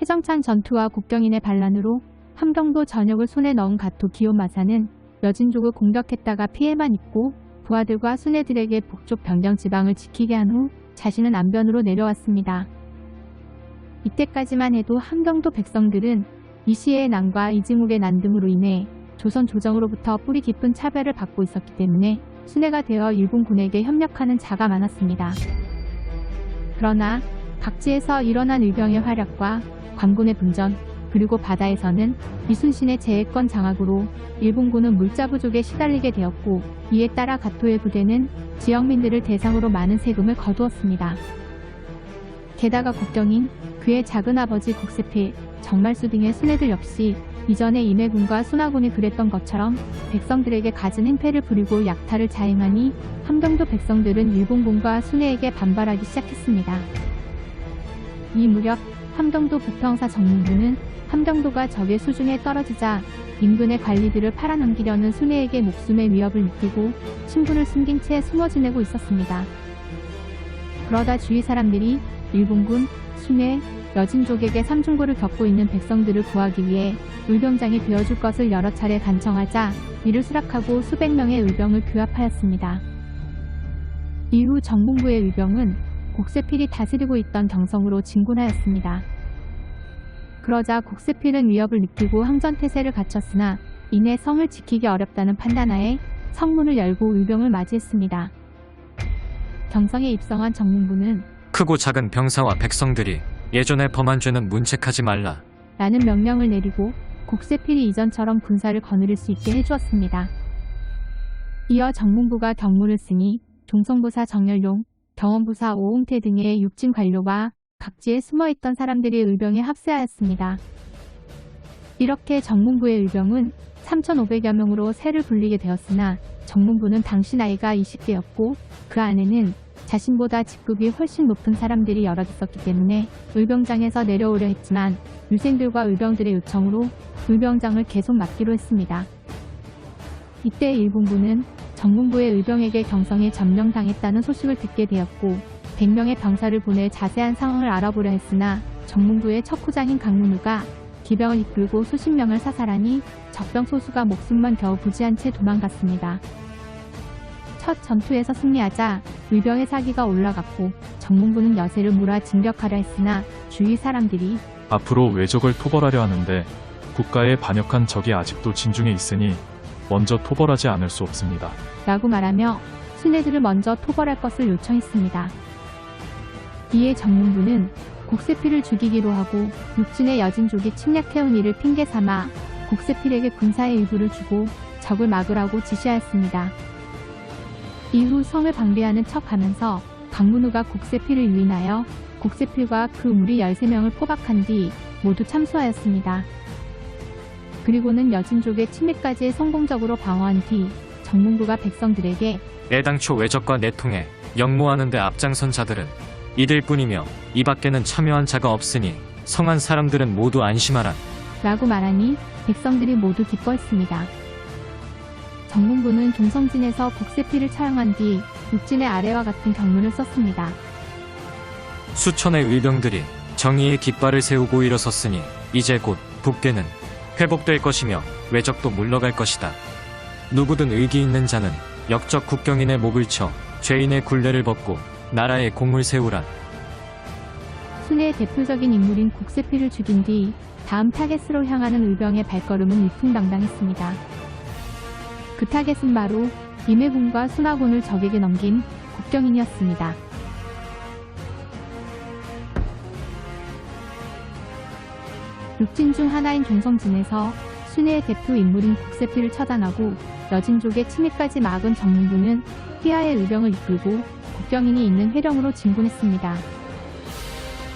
해정찬 전투와 국경인의 반란으로 함경도 전역을 손에 넣은 가토 기요마사는 여진족을 공격했다가 피해만 입고 부하들과 순애들에게 북쪽 변경 지방을 지키게 한 후 자신은 안변으로 내려왔습니다. 이때까지만 해도 함경도 백성들은 이시의 난과 이징욱의 난 등으로 인해 조선 조정으로부터 뿌리 깊은 차별을 받고 있었기 때문에 순애가 되어 일본군에게 협력하는 자가 많았습니다. 그러나 각지에서 일어난 의병의 활약과 관군의 분전, 그리고 바다에서는 이순신의 제해권 장악으로 일본군은 물자 부족에 시달리게 되었고, 이에 따라 가토의 부대는 지역민들을 대상으로 많은 세금을 거두었습니다. 게다가 국경인, 그의 작은아버지 국세필, 정말수 등의 순애들 역시 이전에 임해군과 순하군이 그랬던 것처럼 백성들에게 갖은 행패를 부리고 약탈을 자행하니 함경도 백성들은 일본군과 순애에게 반발하기 시작했습니다. 이 무렵 함경도 부평사 정문부는 함경도가 적의 수중에 떨어지자 인근의 관리들을 팔아넘기려는 순애에게 목숨의 위협을 느끼고 신분을 숨긴 채 숨어 지내고 있었습니다. 그러다 주위 사람들이 일본군, 순애, 여진족에게 삼중고를 겪고 있는 백성들을 구하기 위해 의병장이 되어줄 것을 여러 차례 간청하자 이를 수락하고 수백 명의 의병을 규합하였습니다. 이후 정문부의 의병은 국세필이 다스리고 있던 경성으로 진군하였습니다. 그러자 국세필은 위협을 느끼고 항전태세를 갖췄으나 이내 성을 지키기 어렵다는 판단하에 성문을 열고 의병을 맞이했습니다. 경성에 입성한 정문부는 크고 작은 병사와 백성들이 예전에 범한 죄는 문책하지 말라 라는 명령을 내리고 국세필이 이전처럼 군사를 거느릴 수 있게 해주었습니다. 이어 정문부가 경무를 쓰니 종성부사 정열용, 경원부사 오홍태 등의 육진 관료와 각지에 숨어있던 사람들이 의병에 합세하였습니다. 이렇게 정문부의 의병은 3,500여 명으로 세를 불리게 되었으나 정문부는 당시 나이가 20대였고 그 안에는 자신보다 직급이 훨씬 높은 사람들이 여럿 있었기 때문에 의병장에서 내려오려 했지만 유생들과 의병들의 요청으로 의병장을 계속 맡기로 했습니다. 이때 일본군은 정문부의 의병에게 경성에 점령당했다는 소식을 듣게 되었고 100명의 병사를 보내 자세한 상황을 알아보려 했으나 정문부의 척후장인 강문우가 기병을 이끌고 수십 명을 사살하니 적병 소수가 목숨만 겨우 부지한 채 도망갔습니다. 첫 전투에서 승리하자 의병의 사기가 올라갔고 정문부는 여세를 몰아 진격하려 했으나 주위 사람들이 앞으로 왜적을 토벌하려 하는데 국가에 반역한 적이 아직도 진중에 있으니 먼저 토벌하지 않을 수 없습니다. 라고 말하며 순애들을 먼저 토벌할 것을 요청했습니다. 이에 정문부는 국세필을 죽이기로 하고 육진의 여진족이 침략해온 이를 핑계삼아 국세필에게 군사의 일부를 주고 적을 막으라고 지시하였습니다. 이후 성을 방비하는 척하면서 강문우가 국세필을 유인하여 국세필과 그 무리 13명을 포박한 뒤 모두 참수하였습니다. 그리고는 여진족의 침입까지 성공적으로 방어한 뒤 정문부가 백성들에게 애당초 왜적과 내통해 역모하는 데 앞장선 자들은 이들뿐이며 이 밖에는 참여한 자가 없으니 성한 사람들은 모두 안심하라 라고 말하니 백성들이 모두 기뻐했습니다. 정문부는 종성진에서 국세필을 처형한 뒤 육진의 아래와 같은 경문을 썼습니다. 수천의 의병들이 정의의 깃발을 세우고 일어섰으니 이제 곧 북괴는 회복될 것이며 왜적도 물러갈 것이다. 누구든 의기 있는 자는 역적 국경인의 목을 쳐 죄인의 굴레를 벗고 나라의 공을 세우라. 순애의 대표적인 인물인 국세필을 죽인 뒤 다음 타겟으로 향하는 의병의 발걸음은 위풍당당했습니다. 그 타겟은 바로 임해군과 순하군을 적에게 넘긴 국경인이었습니다. 육진 중 하나인 종성진에서 순애의 대표 인물인 국세필을 처단하고 여진족의 침입까지 막은 정문부는 휘하의 의병을 이끌고 국경인이 있는 회령으로 진군했습니다.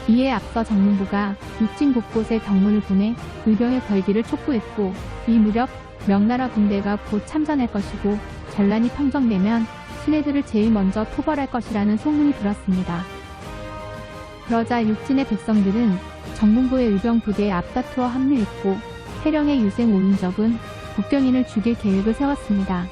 이에 앞서 정문부가 육진 곳곳에 경문을 보내 의병의 벌기를 촉구했고 이 무렵 명나라 군대가 곧 참전할 것이고 전란이 평정되면 순애들을 제일 먼저 토벌할 것이라는 소문이 들었습니다. 그러자 육진의 백성들은 정문부의 의병 부대에 앞다투어 합류했고 회령의 유생 오윤적은 국경인을 죽일 계획을 세웠습니다.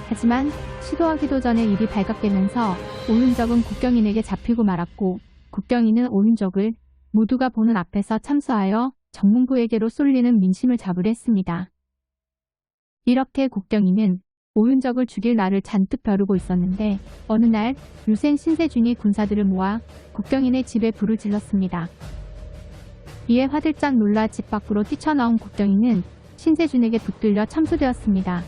하지만 시도하기도 전에 일이 발각되면서 오윤적은 국경인에게 잡히고 말았고 국경인은 오윤적을 모두가 보는 앞에서 참수하여 정문부에게로 쏠리는 민심을 잡으려 했습니다. 이렇게 국경이는 오윤적을 죽일 날을 잔뜩 벼르고 있었는데 어느 날 유생 신세준이 군사들을 모아 국경인의 집에 불을 질렀습니다. 이에 화들짝 놀라 집 밖으로 뛰쳐나온 국경인은 신세준에게 붙들려 참수되었습니다.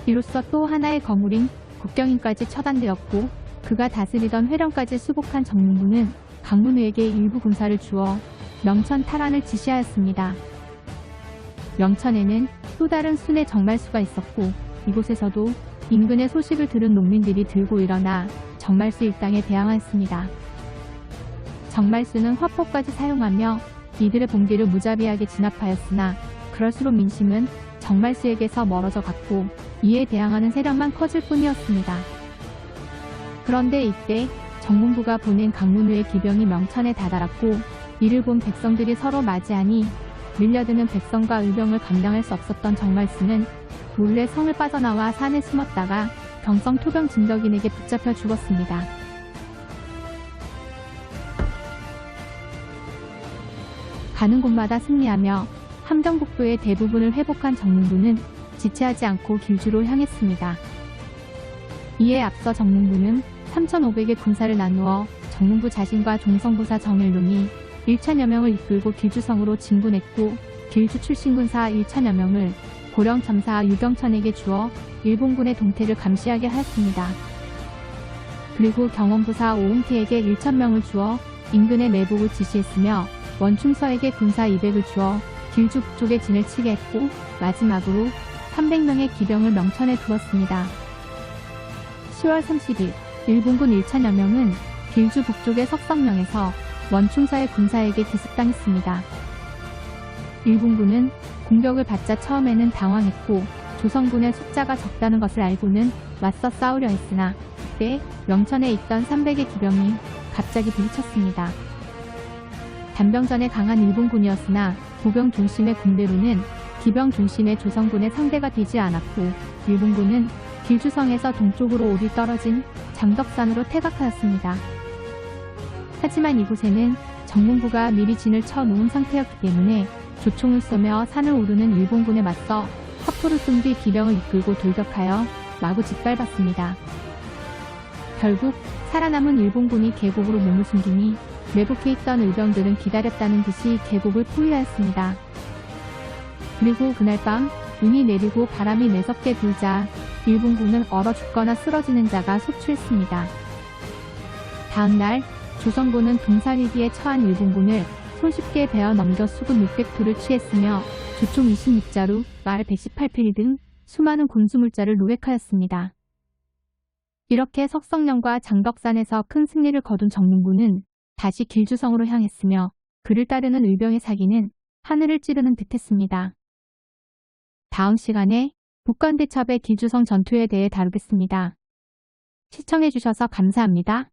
이로써 또 하나의 거물인 국경인까지 처단되었고 그가 다스리던 회령까지 수복한 정문부는 강문우에게 일부 군사를 주어 명천 탈환을 지시하였습니다. 명천에는 또 다른 순의 정말수가 있었고 이곳에서도 인근의 소식을 들은 농민들이 들고 일어나 정말수 일당에 대항하였습니다. 정말수는 화포까지 사용하며 이들의 봉기를 무자비하게 진압하였으나 그럴수록 민심은 정말수에게서 멀어져 갔고 이에 대항하는 세력만 커질 뿐이었습니다. 그런데 이때 정문부가 보낸 강문우의 기병이 명천에 다다랐고 이를 본 백성들이 서로 맞이하니 밀려드는 백성과 의병을 감당할 수 없었던 정말수는 몰래 성을 빠져나와 산에 숨었다가 경성 토병 진덕인에게 붙잡혀 죽었습니다. 가는 곳마다 승리하며 함경북도의 대부분을 회복한 정문부는 지체하지 않고 길주로 향했습니다. 이에 앞서 정문부는 3,500의 군사를 나누어 정문부 자신과 종성부사 정일룡이 1천여 명을 이끌고 길주성으로 진군했고 길주 출신 군사 1천여 명을 고령 점사 유경천에게 주어 일본군의 동태를 감시하게 하였습니다. 그리고 경원부사 오웅태에게 1,000명을 주어 인근의 매복을 지시했으며 원충서에게 군사 200을 주어 길주 북쪽에 진을 치게 했고 마지막으로 300명의 기병을 명천에 두었습니다. 10월 30일 일본군 1천여 명은 길주 북쪽의 석성령에서 원충서의 군사에게 기습당했습니다. 일본군은 공격을 받자 처음에는 당황했고 조선군의 숫자가 적다는 것을 알고는 맞서 싸우려 했으나 그때 명천에 있던 300의 기병이 갑자기 부딪혔습니다. 단병전에 강한 일본군이었으나 보병 중심의 군대로는 기병 중심의 조선군의 상대가 되지 않았고 일본군은 길주성에서 동쪽으로 오리 떨어진 장덕산으로 퇴각하였습니다. 하지만 이곳에는 정문부가 미리 진을 쳐놓은 상태였기 때문에 조총을 쏘며 산을 오르는 일본군에 맞서 화포를 쏜 뒤 기병을 이끌고 돌격하여 마구 짓밟았습니다. 결국 살아남은 일본군이 계곡으로 몸을 숨기니 매복해 있던 의병들은 기다렸다는 듯이 계곡을 포위하였습니다. 그리고 그날 밤 눈이 내리고 바람이 매섭게 불자 일본군은 얼어 죽거나 쓰러지는 자가 속출했습니다. 다음날 조선군은 동사리기에 처한 일본군을 손쉽게 베어 넘겨 수군 600투를 취했으며 조총 26자루, 말 118필 등 수많은 군수물자를 노획하였습니다. 이렇게 석성령과 장덕산에서 큰 승리를 거둔 정문부는 다시 길주성으로 향했으며 그를 따르는 의병의 사기는 하늘을 찌르는 듯했습니다. 다음 시간에 북한대첩의 길주성 전투에 대해 다루겠습니다. 시청해주셔서 감사합니다.